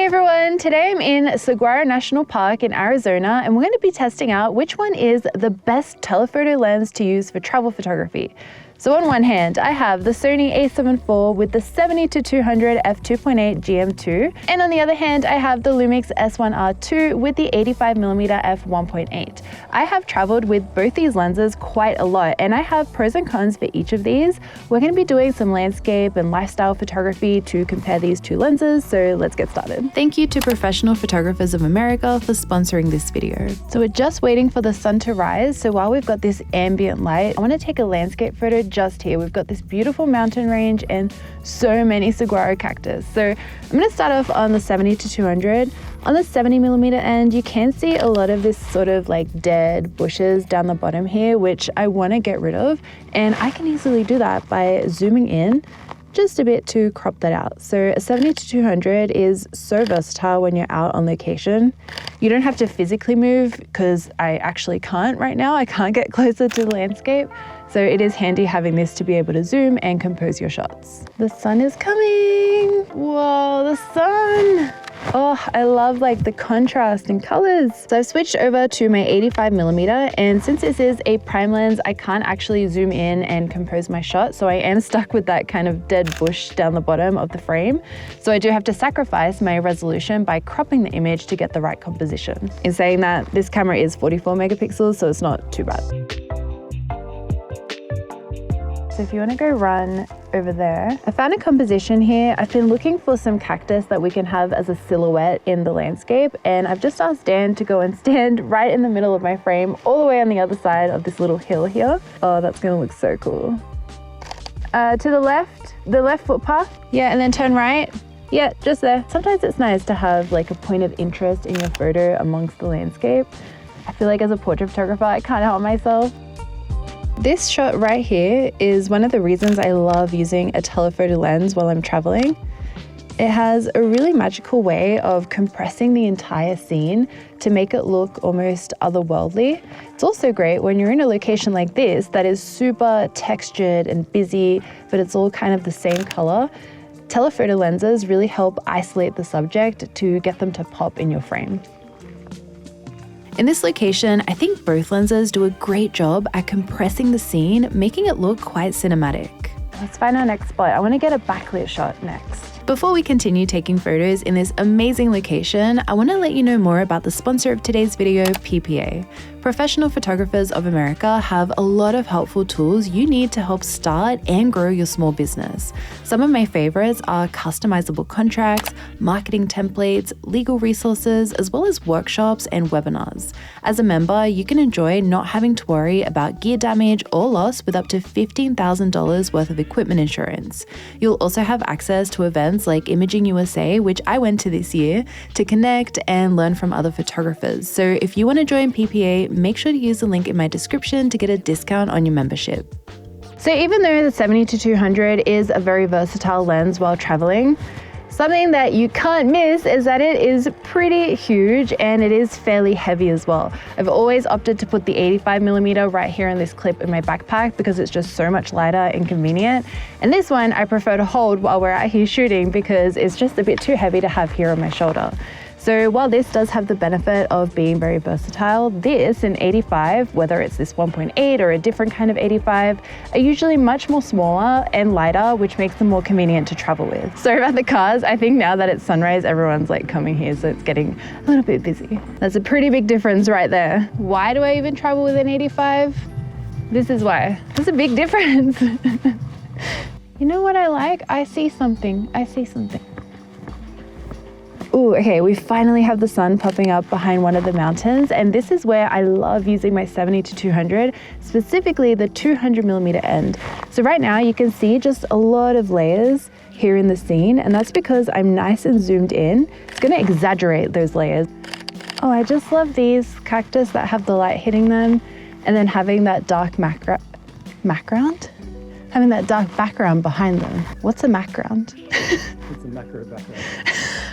everyone, today I'm in Saguaro National Park in Arizona and we're going to be testing out which one is the best telephoto lens to use for travel photography. So on one hand, I have the Sony a7 IV with the 70-200 f2.8 GM2, and on the other hand, I have the Lumix S1R2 with the 85mm f1.8. I have traveled with both these lenses quite a lot, and I have pros and cons for each of these. We're going to be doing some landscape and lifestyle photography to compare these two lenses, so let's get started. Thank you to Professional Photographers of America for sponsoring this video. So we're just waiting for the sun to rise, so while we've got this ambient light, I want to take a landscape photo just here. We've got this beautiful mountain range and so many saguaro cactus. So I'm going to start off on the 70-200. On the 70mm end, you can see a lot of this sort of like dead bushes down the bottom here, which I want to get rid of. And I can easily do that by zooming in just a bit to crop that out. So a 70-200 is so versatile when you're out on location. You don't have to physically move because I actually can't right now. I can't get closer to the landscape. So it is handy having this to be able to zoom and compose your shots. The sun is coming. Whoa, the sun. Oh, I love like the contrast in colors. So I've switched over to my 85mm, and since this is a prime lens, I can't actually zoom in and compose my shot. So I am stuck with that kind of dead bush down the bottom of the frame. So I do have to sacrifice my resolution by cropping the image to get the right composition. In saying that, this camera is 44 megapixels, so it's not too bad. So if you want to go run over there, I found a composition here. I've been looking for some cactus that we can have as a silhouette in the landscape, and I've just asked Dan to go and stand right in the middle of my frame, all the way on the other side of this little hill here. Oh, that's gonna look so cool. To the left footpath. Yeah, and then turn right. Yeah, just there. Sometimes it's nice to have like a point of interest in your photo amongst the landscape. I feel like as a portrait photographer, I can't help myself. This shot right here is one of the reasons I love using a telephoto lens while I'm traveling. It has a really magical way of compressing the entire scene to make it look almost otherworldly. It's also great when you're in a location like this that is super textured and busy, but it's all kind of the same color. Telephoto lenses really help isolate the subject to get them to pop in your frame. In this location, I think both lenses do a great job at compressing the scene, making it look quite cinematic. Let's find our next spot. I want to get a backlit shot next. Before we continue taking photos in this amazing location, I want to let you know more about the sponsor of today's video, PPA. Professional Photographers of America have a lot of helpful tools you need to help start and grow your small business. Some of my favorites are customizable contracts, marketing templates, legal resources, as well as workshops and webinars. As a member, you can enjoy not having to worry about gear damage or loss with up to $15,000 worth of equipment insurance. You'll also have access to events like Imaging USA, which I went to this year, to connect and learn from other photographers. So if you want to join PPA, make sure to use the link in my description to get a discount on your membership. So even though the 70-200 is a very versatile lens while traveling, something that you can't miss is that it is pretty huge and it is fairly heavy as well. I've always opted to put the 85mm right here in this clip in my backpack because it's just so much lighter and convenient. And this one I prefer to hold while we're out here shooting because it's just a bit too heavy to have here on my shoulder. So while this does have the benefit of being very versatile, this in 85, whether it's this 1.8 or a different kind of 85, are usually much more smaller and lighter, which makes them more convenient to travel with. Sorry about the cars. I think now that it's sunrise, everyone's like coming here, so it's getting a little bit busy. That's a pretty big difference right there. Why do I even travel with an 85? This is why. There's a big difference. You know what I like? I see something. Ooh, okay, we finally have the sun popping up behind one of the mountains, and this is where I love using my 70-200, specifically the 200mm end. So right now you can see just a lot of layers here in the scene, and that's because I'm nice and zoomed in. It's gonna exaggerate those layers. Oh, I just love these cactus that have the light hitting them, and then having that dark background? Having that dark background behind them. What's a background? It's a macro background.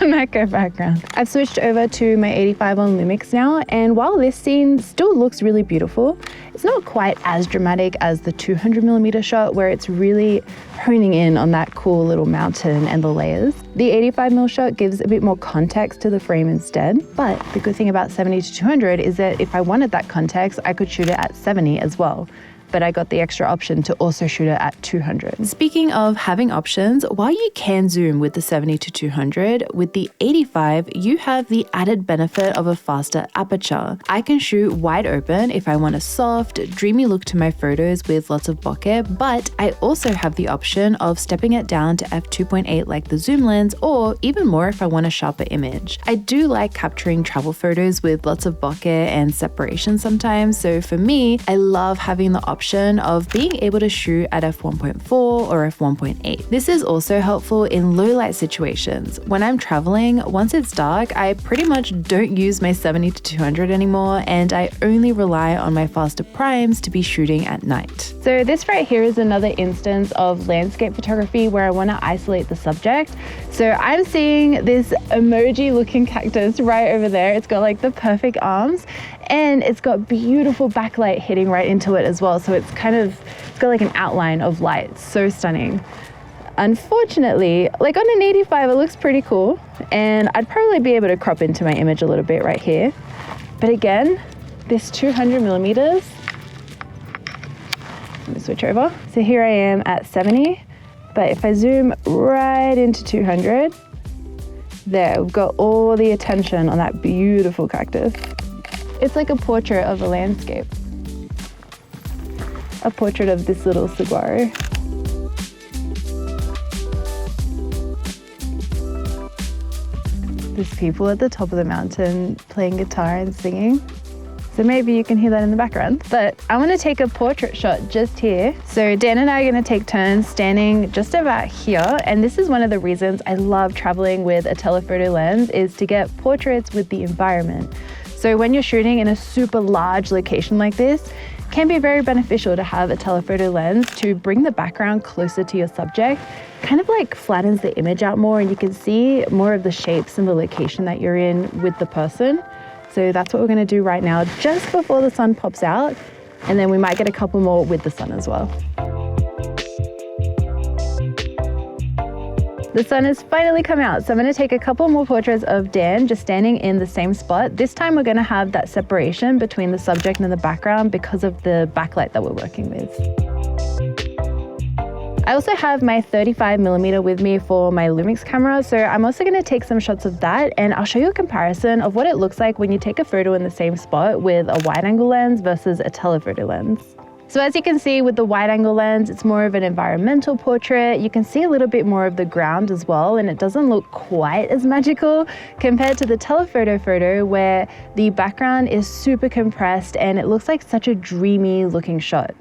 macro background. I've switched over to my 85 on Lumix now, and while this scene still looks really beautiful, it's not quite as dramatic as the 200mm shot where it's really honing in on that cool little mountain and the layers. The 85mm shot gives a bit more context to the frame instead, but the good thing about 70 to 200 is that if I wanted that context, I could shoot it at 70 as well. But I got the extra option to also shoot it at 200. Speaking of having options, while you can zoom with the 70 to 200, with the 85, you have the added benefit of a faster aperture. I can shoot wide open if I want a soft, dreamy look to my photos with lots of bokeh, but I also have the option of stepping it down to f2.8 like the zoom lens, or even more if I want a sharper image. I do like capturing travel photos with lots of bokeh and separation sometimes, so for me, I love having the option of being able to shoot at f1.4 or f1.8. This is also helpful in low light situations. When I'm traveling, once it's dark, I pretty much don't use my 70 to 200 anymore, and I only rely on my faster primes to be shooting at night. So this right here is another instance of landscape photography where I want to isolate the subject. So I'm seeing this emoji looking cactus right over there. It's got like the perfect arms, and it's got beautiful backlight hitting right into it as well. So it's got like an outline of light. It's so stunning. Unfortunately, like on an 85, it looks pretty cool, and I'd probably be able to crop into my image a little bit right here. But again, this 200mm, let me switch over. So here I am at 70, but if I zoom right into 200, there, we've got all the attention on that beautiful cactus. It's like a portrait of a landscape. A portrait of this little saguaro. There's people at the top of the mountain playing guitar and singing. So maybe you can hear that in the background. But I want to take a portrait shot just here. So Dan and I are going to take turns standing just about here. And this is one of the reasons I love traveling with a telephoto lens, is to get portraits with the environment. So when you're shooting in a super large location like this, it can be very beneficial to have a telephoto lens to bring the background closer to your subject, kind of like flattens the image out more, and you can see more of the shapes and the location that you're in with the person. So that's what we're going to do right now, just before the sun pops out, and then we might get a couple more with the sun as well. The sun has finally come out, so I'm going to take a couple more portraits of Dan just standing in the same spot. This time we're going to have that separation between the subject and the background because of the backlight that we're working with. I also have my 35mm with me for my Lumix camera, so I'm also going to take some shots of that, and I'll show you a comparison of what it looks like when you take a photo in the same spot with a wide-angle lens versus a telephoto lens. So as you can see with the wide-angle lens, it's more of an environmental portrait. You can see a little bit more of the ground as well, and it doesn't look quite as magical compared to the telephoto photo where the background is super compressed and it looks like such a dreamy looking shot.